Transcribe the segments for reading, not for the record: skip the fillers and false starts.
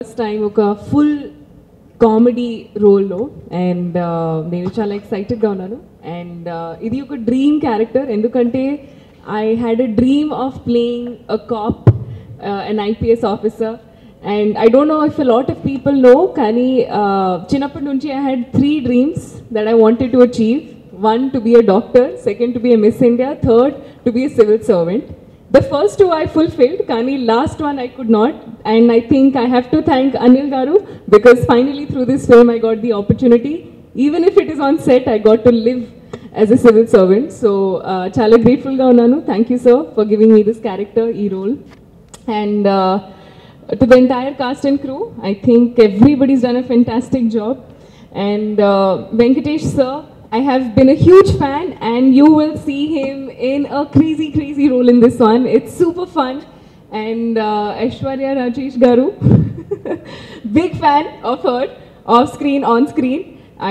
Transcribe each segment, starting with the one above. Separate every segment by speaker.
Speaker 1: First time ఒక full comedy role లో and నేను చాలా excited గా ఉన్నాను and ఇది ఒక dream character ఎందుకంటే I had a dream of playing a cop, an IPS officer, and I don't know if a lot of people know కానీ చిన్నప్పటి నుంచి I had 3 dreams that I wanted to achieve. One, to be a doctor, second, to be a Miss India, third, to be a civil servant. The first two I fulfilled, Kani last one I could not, and I think I have to thank Anil Garu because finally through this film I got the opportunity. Even if it is on set, I got to live as a civil servant. So, chala grateful ga unnanu. Thank you, sir, for giving me this character, role. And to the entire cast and crew, I think everybody's done a fantastic job. And Venkatesh sir, I have been a huge fan and you will see him in a crazy role in this one. It's super fun. And Aishwarya Rajesh Garu, big fan of her, off screen, on screen.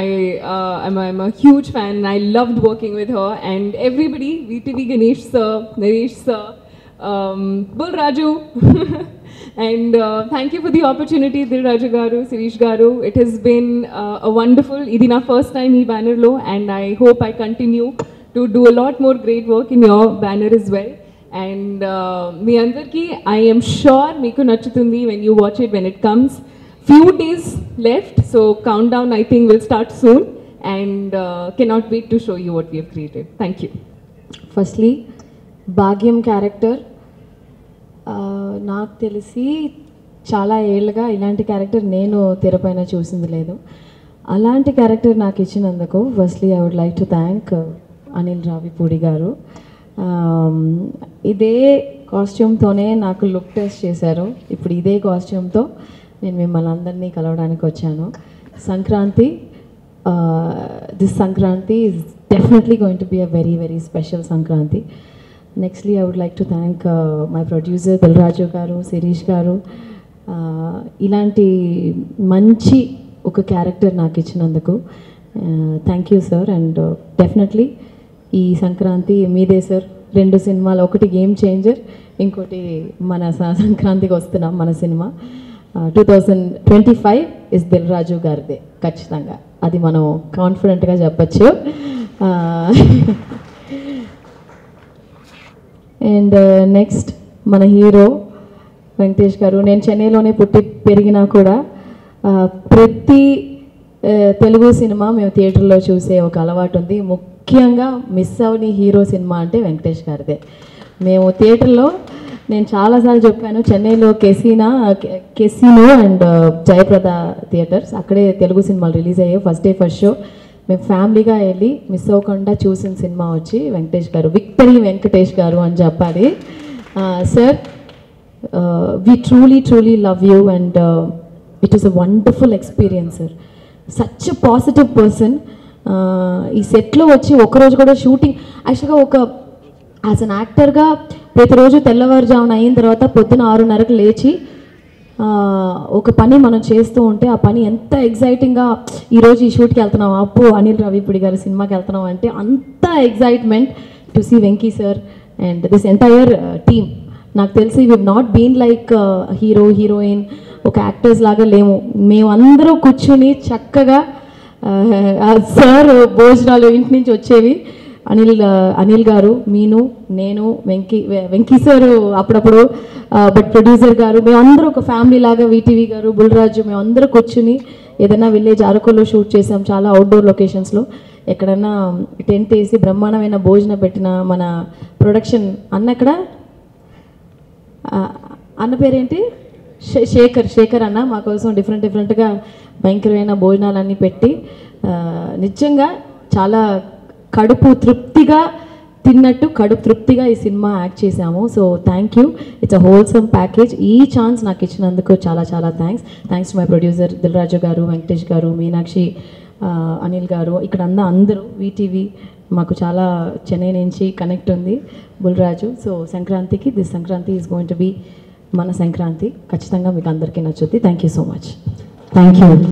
Speaker 1: I'm a huge fan and I loved working with her and everybody, VTV Ganesh sir, Naresh sir, Bull Raju. And thank you for the opportunity, Dil Raju Garu, Sirish Garu. It has been a wonderful, idi na first time ee banner lo, and I hope I continue to do a lot more great work in your banner as well. And మీ అందరికీ I am sure మీకు నచ్చుతుంది when you watch it, when it comes. Few days left, so countdown I think will start soon, and cannot wait to show you what we have created. Thank you.
Speaker 2: Firstly, Bhagyam character. నాకు తెలిసి చాలా ఏళ్ళుగా ఇలాంటి character నేను తెరపైన చూసింది లేదు. అలాంటి character నాకు ఇచ్చినందుకు firstly I would like to thank Anil Ravipudi garu. ఇదే కాస్ట్యూమ్తోనే నాకు లుక్ టెస్ట్ చేశారు. ఇప్పుడు ఇదే కాస్ట్యూమ్తో నేను మిమ్మల్ని అందరినీ కలవడానికి వచ్చాను. Sankranti, this Sankranti is definitely going to be a very special Sankranti. Nextly, I would like to thank my producer Dil Raju Garu, Sirish Garu. Ilanti manchi oka character naaku ichinanduku thank you sir, and definitely ee Sankranti meede sir rendu cinemalu okati game changer, inkoti mana Sankranti ki vastunam mana cinema 2025 is Dil Raju garde kachithanga, adi manam confident ga cheppochu. And next మన hero Venkatesh గారు. నేను చెన్నైలోనే పుట్టి పెరిగినా కూడా ప్రతి Telugu cinema మేము థియేటర్లో చూసే ఒక అలవాటు ఉంది. ముఖ్యంగా మిస్ అవని హీరో సినిమా అంటే వెంకటేష్ గారిదే. మేము థియేటర్లో, నేను చాలాసార్లు చెప్పాను, చెన్నైలో కెసినో అండ్ జయప్రద థియేటర్స్, అక్కడే తెలుగు సినిమాలు రిలీజ్ అయ్యాయి. ఫస్ట్ డే ఫస్ట్ షో మేము ఫ్యామిలీగా వెళ్ళి మిస్ అవ్వకుండా చూసిన సినిమా వచ్చి వెంకటేష్ గారు, విక్టరీ వెంకటేష్ గారు అని చెప్పాలి. Sir, we truly love you and it is a wonderful experience sir. Such a positive person. ఈ సెట్లో వచ్చి ఒకరోజు కూడా షూటింగ్, యాక్చువల్గా ఒక యాజ్ అన్ యాక్టర్గా ప్రతిరోజు తెల్లవారుజామున అయిన తర్వాత పొద్దున 6:30కు లేచి ఒక పని మనం చేస్తూ ఉంటే ఆ పని ఎంత ఎగ్జైటింగ్గా, ఈరోజు ఈ షూట్కి వెళ్తున్నాం, అప్పు అనిల్ రావిపూడి గారి సినిమాకి వెళ్తున్నాం అంటే అంత excitement to see Venky sir and this entire team. నాకు తెలిసి we not been like hero heroine ఒక యాక్టర్స్ లాగా లేము. మేమందరూ కూర్చుని చక్కగా సార్ భోజనాలు ఇంటి నుంచి వచ్చేవి. అనిల్ గారు, నేను వెంకీ సార్ అప్పుడప్పుడు, బట్ ప్రొడ్యూసర్ గారు, మేమందరూ ఒక ఫ్యామిలీ లాగా, వీటీవీ గారు, బుల్రాజు, మేమందరూ కూర్చుని ఏదైనా విలేజ్ అరకులో షూట్ చేసాం, చాలా అవుట్డోర్ లొకేషన్స్లో. ఎక్కడన్నా టెంట్ వేసి బ్రహ్మాండమైన భోజనం పెట్టిన మన ప్రొడక్షన్ అన్న అన్న పేరేంటి, శేఖర్ అన్న మా కోసం డిఫరెంట్గా భయంకరమైన భోజనాలన్నీ పెట్టి నిజంగా చాలా కడుపు తృప్తిగా తిన్నట్టు కడుపు తృప్తిగా ఈ సినిమా యాక్ట్ చేశాము. So thank you, it's a wholesome package. ఈ ఛాన్స్ నాకు ఇచ్చినందుకు చాలా thanks to my producer Dil Raju garu, Venkatesh గారు, మీనాక్షి, అనిల్ గారు, ఇక్కడ అందరూ వీటీవీ మాకు చాలా చెన్నై నుంచి కనెక్ట్ ఉంది, బుల్రాజు. సో సంక్రాంతికి, this Sankranti is going to be మన సంక్రాంతి. ఖచ్చితంగా మీకు అందరికీ నచ్చుద్ది. Thank you so much.
Speaker 3: Thank you.